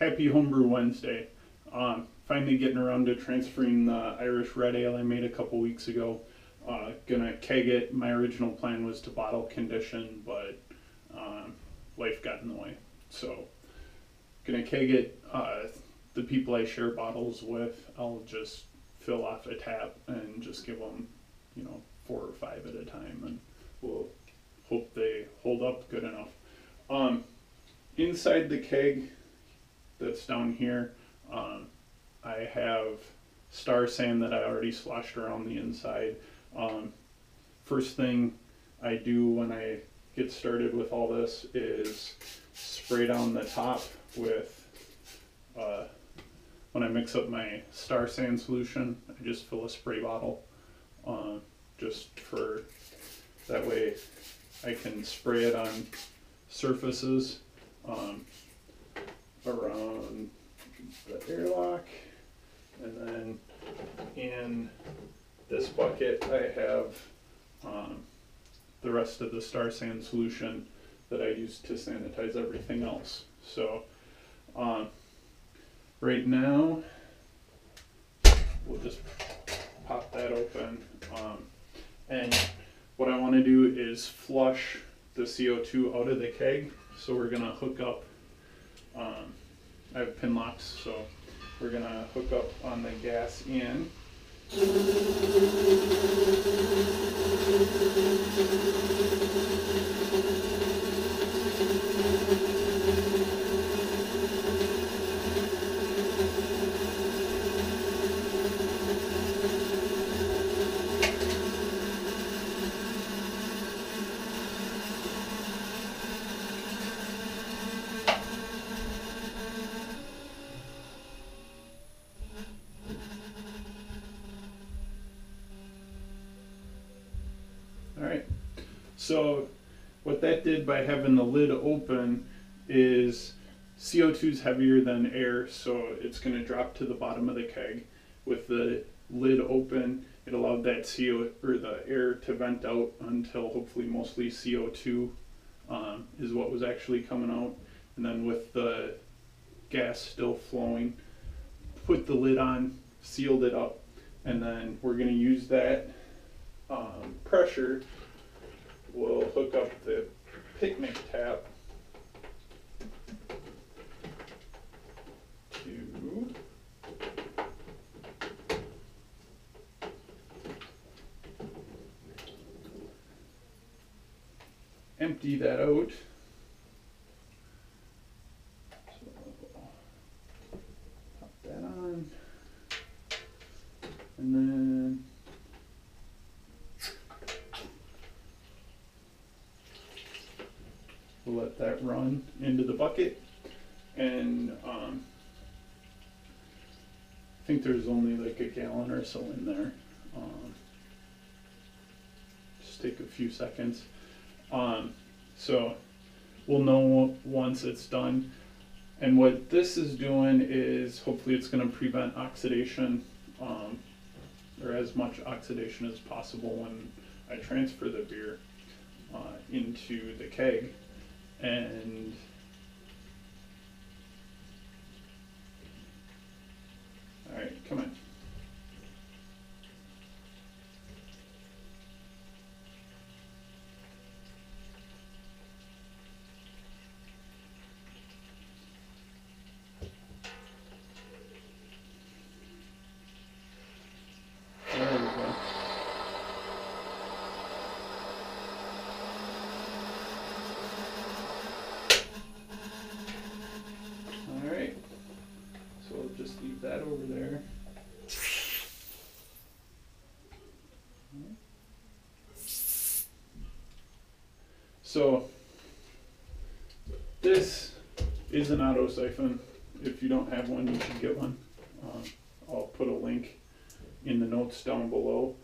Happy Homebrew Wednesday. Finally getting around to transferring the Irish Red Ale I made a couple weeks ago. Gonna keg it. My original plan was to bottle condition, but life got in the way. So, gonna keg it. The people I share bottles with, I'll just fill off a tap and just give them, 4 or 5 at a time, and we'll hope they hold up good enough. Inside the keg that's down here, I have star sand that I already sloshed around the inside. First thing I do when I get started with all this is spray down the top with, when I mix up my star sand solution, I just fill a spray bottle, just for, that way I can spray it on surfaces around the airlock, and then in this bucket I have the rest of the star sand solution that I use to sanitize everything else. So right now we'll just pop that open, and what I want to do is flush the CO2 out of the keg. So we're going to hook up, I have pin locks, so we're going to hook up on the gas in. Alright, so what that did by having the lid open is CO2 is heavier than air, so it's going to drop to the bottom of the keg. With the lid open, it allowed that the air to vent out until hopefully mostly CO2 is what was actually coming out. And then with the gas still flowing, put the lid on, sealed it up, and then we're going to use that pressure. We'll hook up the picnic tap to empty that out. So pop that on, and then we'll let that run into the bucket, and I think there's only like a gallon or so in there. Just take a few seconds. So we'll know once it's done. And what this is doing is hopefully it's going to prevent oxidation, or as much oxidation as possible when I transfer the beer into the keg. And all right, come on. There we go. Alright, so we'll just leave that over there. So this is an auto-siphon. If you don't have one, you should get one. I'll put a link in the notes down below.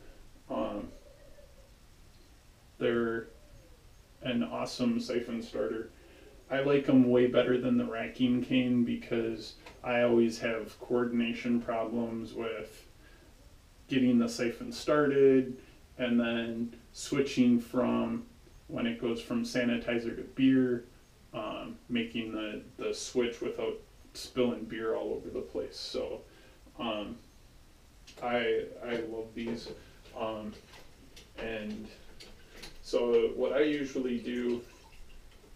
They're an awesome siphon starter. I like them way better than the racking cane because I always have coordination problems with getting the siphon started and then switching from when it goes from sanitizer to beer, making the switch without spilling beer all over the place. So I love these. And so what I usually do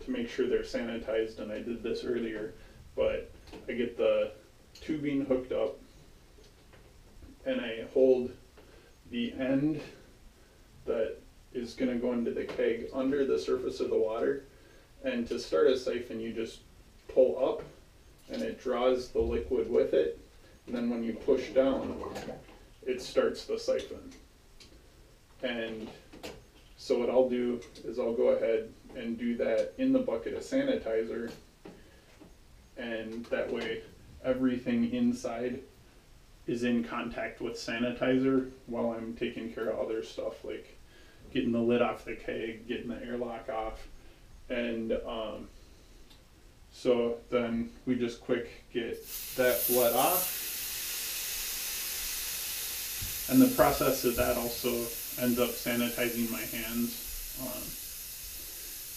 to make sure they're sanitized, and I did this earlier, but I get the tubing hooked up and I hold the end that is going to go into the keg under the surface of the water, and to start a siphon you just pull up and it draws the liquid with it, and then when you push down it starts the siphon. And so what I'll do is I'll go ahead and do that in the bucket of sanitizer, and that way everything inside is in contact with sanitizer while I'm taking care of other stuff like getting the lid off the keg, getting the airlock off. And so then we just quick get that bled off. And the process of that also ends up sanitizing my hands.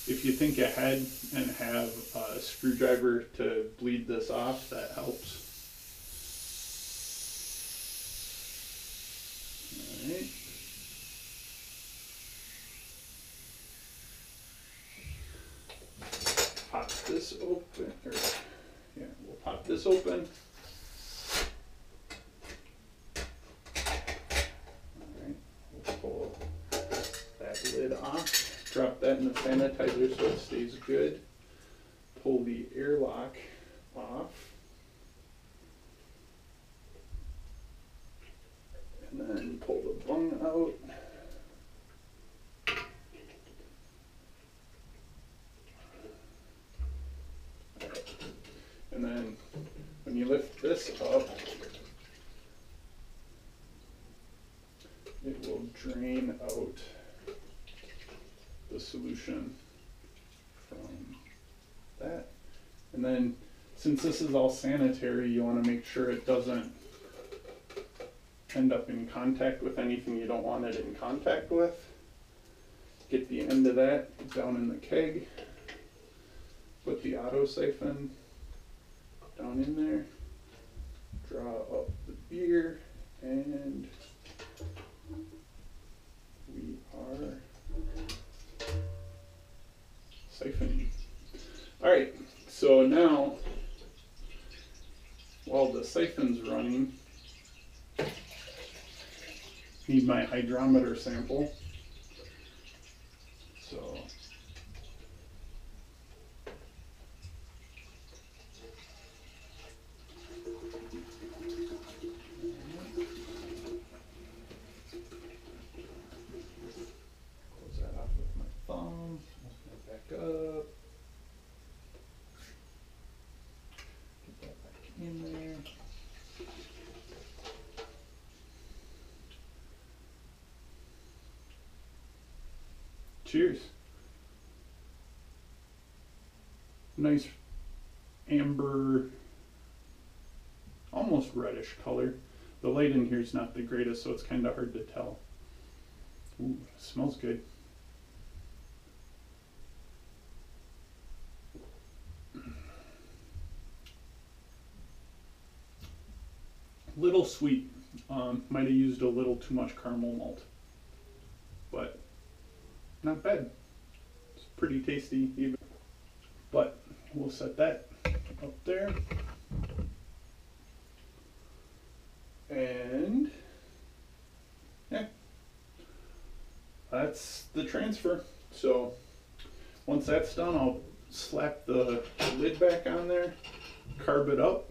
If you think ahead and have a screwdriver to bleed this off, that helps. All right. Pop this open, or yeah, we'll pop this open. Pull that lid off, drop that in the sanitizer so it stays good, pull the airlock off, and then pull the bung out. And then when you lift this up, it will drain out the solution from that. And then since this is all sanitary, you want to make sure it doesn't end up in contact with anything you don't want it in contact with. Get the end of that down in the keg, put the auto-siphon down in there, draw up the beer, and we are siphoning. All right, so now while the siphon's running, need my hydrometer sample. So up, get that back in there. Cheers. Nice amber, almost reddish color. The light in here is not the greatest, so it's kind of hard to tell. Ooh, smells good. Little sweet, might have used a little too much caramel malt, but not bad. It's pretty tasty even. But we'll set that up there. And yeah, that's the transfer. So once that's done, I'll slap the lid back on there, carb it up,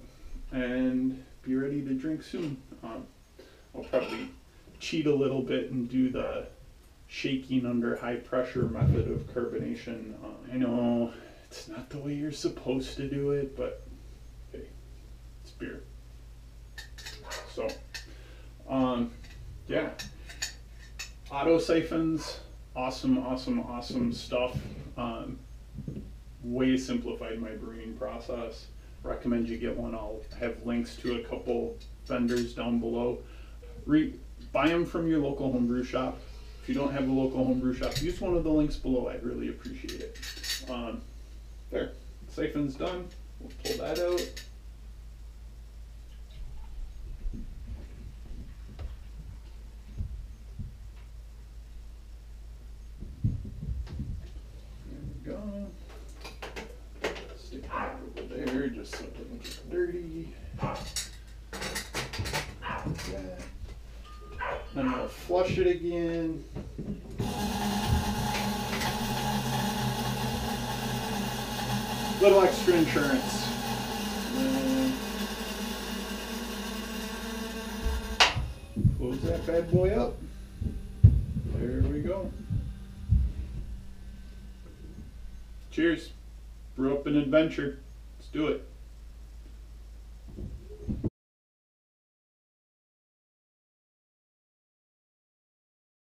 and be ready to drink soon. I'll probably cheat a little bit and do the shaking under high pressure method of carbonation. I know it's not the way you're supposed to do it, but hey, it's beer. So, yeah, auto siphons, awesome stuff. Way simplified my brewing process. Recommend you get one. I'll have links to a couple vendors down below. Buy them from your local homebrew shop. If you don't have a local homebrew shop, use one of the links below. I'd really appreciate it. There, siphon's done. We'll pull that out. we go. Stick that over there just so it doesn't get dirty. Like that. Then we'll flush it again. Little extra insurance. Close that bad boy up. There we go. Cheers. Brew up an adventure. Let's do it.